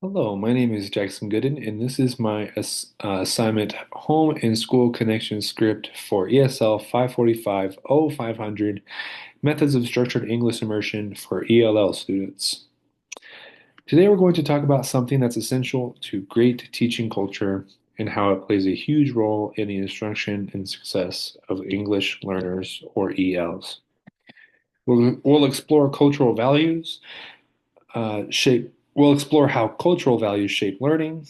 Hello, my name is Jackson Gooden, and this is my assignment Home and School Connection script for ESL 545-0500 Methods of Structured English Immersion for ELL students. Today we're going to talk about something that's essential to great teaching culture and how it plays a huge role in the instruction and success of English learners or ELs. We'll explore cultural values, we'll explore how cultural values shape learning,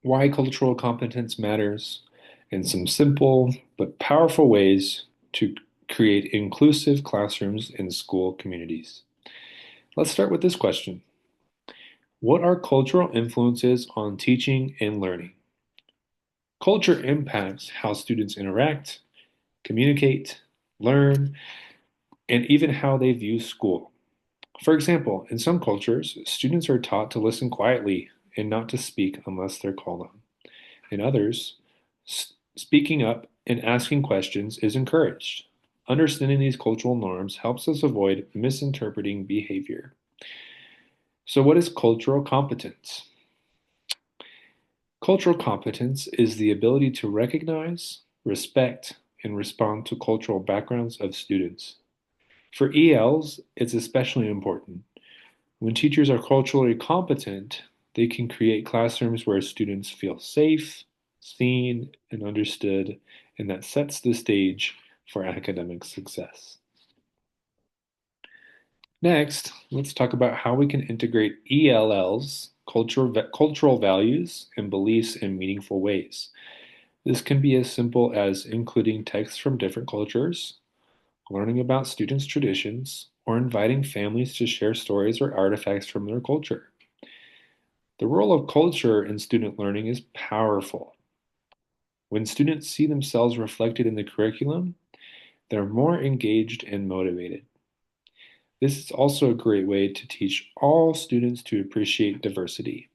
why cultural competence matters, and some simple but powerful ways to create inclusive classrooms in school communities. Let's start with this question. What are cultural influences on teaching and learning? Culture impacts how students interact, communicate, learn, and even how they view school. For example, in some cultures, students are taught to listen quietly and not to speak unless they're called on. In others, speaking up and asking questions is encouraged. Understanding these cultural norms helps us avoid misinterpreting behavior. So, what is cultural competence? Cultural competence is the ability to recognize, respect, and respond to cultural backgrounds of students. For ELs, it's especially important. When teachers are culturally competent, they can create classrooms where students feel safe, seen, and understood, and that sets the stage for academic success. Next, let's talk about how we can integrate ELL's cultural values and beliefs in meaningful ways. This can be as simple as including texts from different cultures, learning about students' traditions, or inviting families to share stories or artifacts from their culture. The role of culture in student learning is powerful. When students see themselves reflected in the curriculum, they're more engaged and motivated. This is also a great way to teach all students to appreciate diversity.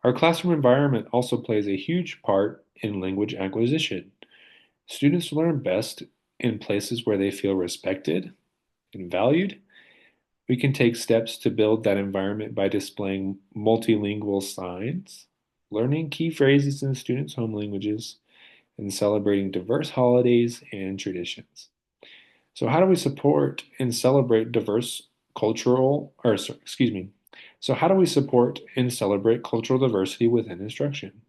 Our classroom environment also plays a huge part in language acquisition. Students learn best in places where they feel respected and valued. We can take steps to build that environment by displaying multilingual signs, learning key phrases in students' home languages, and celebrating diverse holidays and traditions. So, how do we support and celebrate diverse cultural, or excuse me, so how do we support and celebrate cultural diversity within instruction?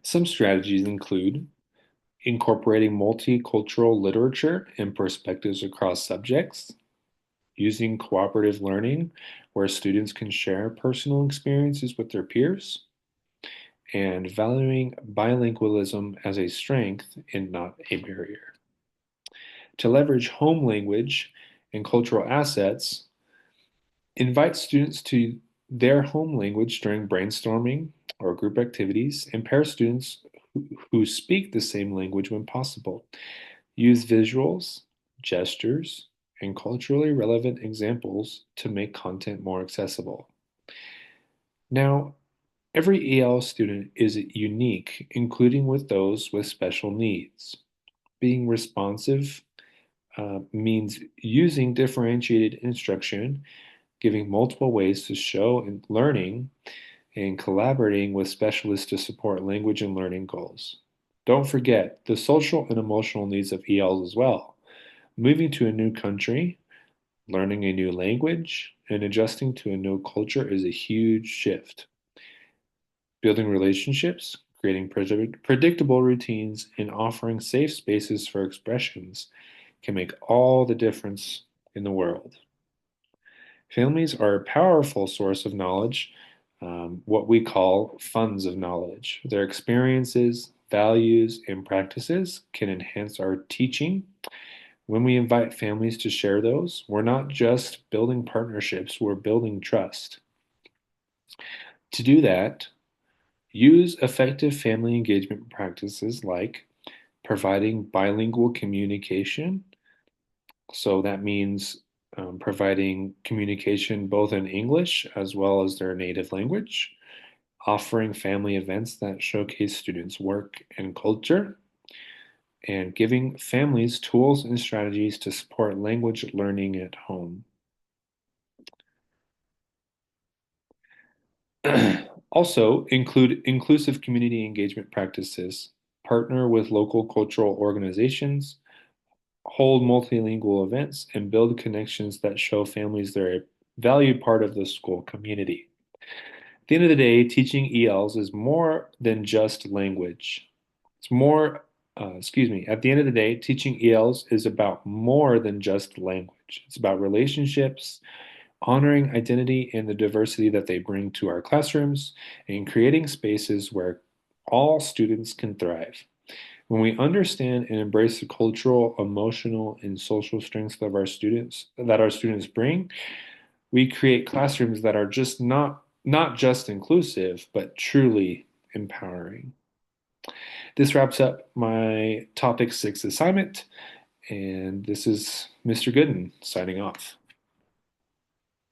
Some strategies include incorporating multicultural literature and perspectives across subjects, using cooperative learning where students can share personal experiences with their peers, and valuing bilingualism as a strength and not a barrier. To leverage home language and cultural assets, invite students to their home language during brainstorming or group activities, and pair students who speak the same language when possible. Use visuals, gestures, and culturally relevant examples to make content more accessible. Now, every EL student is unique, including with those with special needs. Being responsive means using differentiated instruction, giving multiple ways to show and learning, and collaborating with specialists to support language and learning goals. Don't forget the social and emotional needs of ELs as well. Moving to a new country, learning a new language, and adjusting to a new culture is a huge shift. Building relationships, creating predictable routines, and offering safe spaces for expressions can make all the difference in the world. Families are a powerful source of knowledge, what we call funds of knowledge. Their experiences, values, and practices can enhance our teaching. When we invite families to share those, we're not just building partnerships, we're building trust. To do that, use effective family engagement practices like providing bilingual communication. So that means providing communication both in English as well as their native language, offering family events that showcase students' work and culture, and giving families tools and strategies to support language learning at home. Also, include inclusive community engagement practices, partner with local cultural organizations, hold multilingual events, and build connections that show families they're a valued part of the school community. At the end of the day, teaching ELs is more than just language. It's more, excuse me, at the end of the day, teaching ELs is about more than just language. It's about relationships, honoring identity and the diversity that they bring to our classrooms, and creating spaces where all students can thrive. When we understand and embrace the cultural, emotional, and social strengths of our students bring, we create classrooms that are just not just inclusive, but truly empowering. This wraps up my topic 6 assignment, and this is Mr. Gooden signing off.